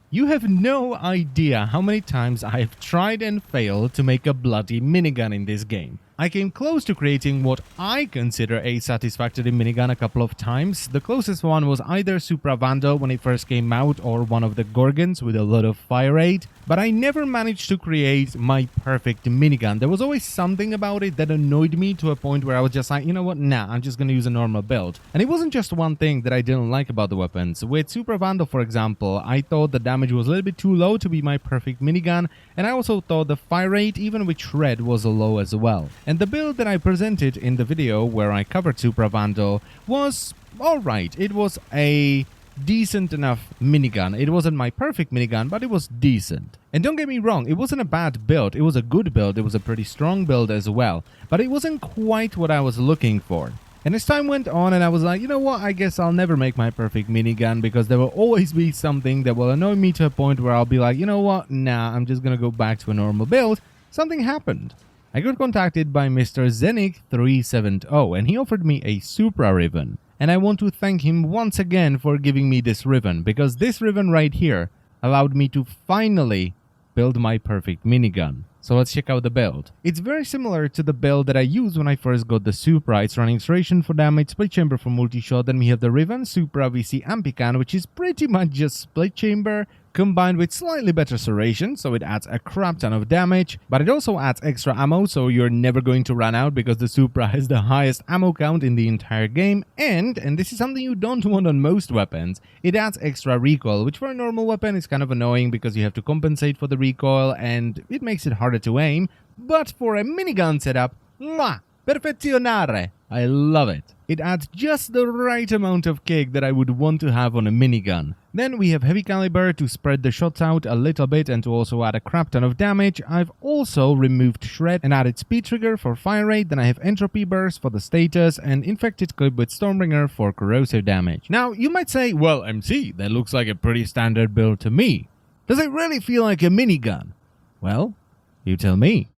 You have no idea how many times I have tried and failed to make a bloody minigun in this game. I came close to creating what I consider a satisfactory minigun a couple of times. The closest one was either Supra Vandal when it first came out, or one of the Gorgons with a lot of fire rate, but I never managed to create my perfect minigun. There was always something about it that annoyed me to a point where I was just like, you know what, nah, I'm just gonna use a normal build. And it wasn't just one thing that I didn't like about the weapons. With Supra Vandal, for example, I thought the damage was a little bit too low to be my perfect minigun, and I also thought the fire rate, even with shred, was low as well. And the build that I presented in the video where I covered Supra Vandal was alright. It was a decent enough minigun. It wasn't my perfect minigun, but it was decent. And don't get me wrong, it wasn't a bad build. It was a good build. It was a pretty strong build as well. But it wasn't quite what I was looking for. And as time went on and I was like, you know what, I guess I'll never make my perfect minigun, because there will always be something that will annoy me to a point where I'll be like, you know what, nah, I'm just gonna go back to a normal build. Something happened. I got contacted by Mr. Zenik370 and he offered me a Supra ribbon. And I want to thank him once again for giving me this ribbon, because this ribbon right here allowed me to finally build my perfect minigun. So let's check out the build. It's very similar to the build that I used when I first got the Supra. It's running Serration for damage, split chamber for multi-shot, then we have the Riven Supra Visi Ampican, which is pretty much just split chamber combined with slightly better serration, so it adds a crap ton of damage, but it also adds extra ammo, so you're never going to run out because the Supra has the highest ammo count in the entire game, and this is something you don't want on most weapons, it adds extra recoil, which for a normal weapon is kind of annoying because you have to compensate for the recoil and it makes it harder to aim, but for a minigun setup, mwah, perfezionare, I love it. It adds just the right amount of kick that I would want to have on a minigun. Then we have heavy caliber to spread the shots out a little bit and to also add a crap ton of damage. I've also removed shred and added speed trigger for fire rate. Then I have entropy burst for the status and infected clip with Stormbringer for corrosive damage. Now you might say, well MC, that looks like a pretty standard build to me. Does it really feel like a minigun? Well, you tell me.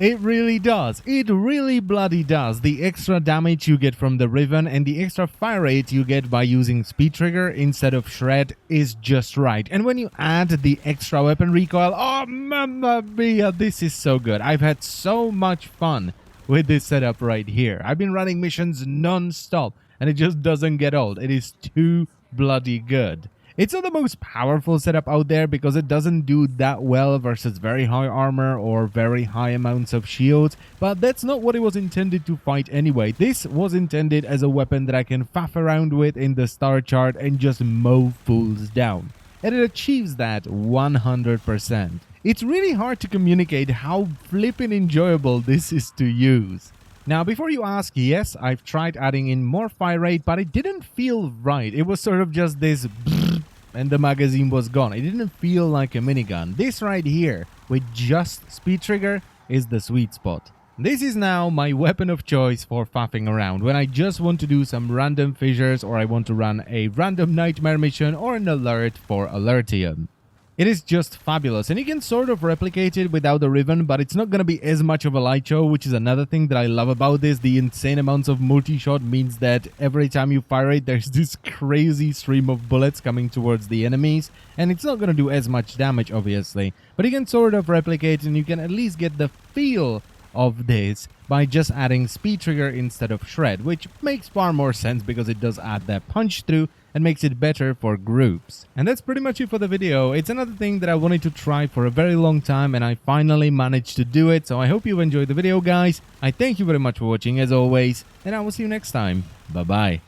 It really does. It really bloody does. The extra damage you get from the Riven and the extra fire rate you get by using speed trigger instead of shred is just right. And when you add the extra weapon recoil, oh mamma mia, this is so good. I've had so much fun with this setup right here. I've been running missions non-stop and it just doesn't get old. It is too bloody good. It's not the most powerful setup out there because it doesn't do that well versus very high armor or very high amounts of shields, but that's not what it was intended to fight anyway. This was intended as a weapon that I can faff around with in the star chart and just mow fools down. And it achieves that 100%. It's really hard to communicate how flippin' enjoyable this is to use. Now, before you ask, yes, I've tried adding in more fire rate, but it didn't feel right. It was sort of just this and the magazine was gone. It didn't feel like a minigun. This right here, with just speed trigger, is the sweet spot. This is now my weapon of choice for faffing around when I just want to do some random fissures or I want to run a random nightmare mission or an alert for Alertium. It is just fabulous, and you can sort of replicate it without the Riven, but it's not going to be as much of a light show, which is another thing that I love about this. The insane amounts of multi-shot means that every time you fire it, there's this crazy stream of bullets coming towards the enemies, and it's not going to do as much damage, obviously, but you can sort of replicate and you can at least get the feel of this by just adding speed trigger instead of shred, which makes far more sense because it does add that punch through and makes it better for groups. And that's pretty much it for the video. It's another thing that I wanted to try for a very long time and I finally managed to do it, so I hope you enjoyed the video, guys. I thank you very much for watching as always, and I will see you next time. Bye bye.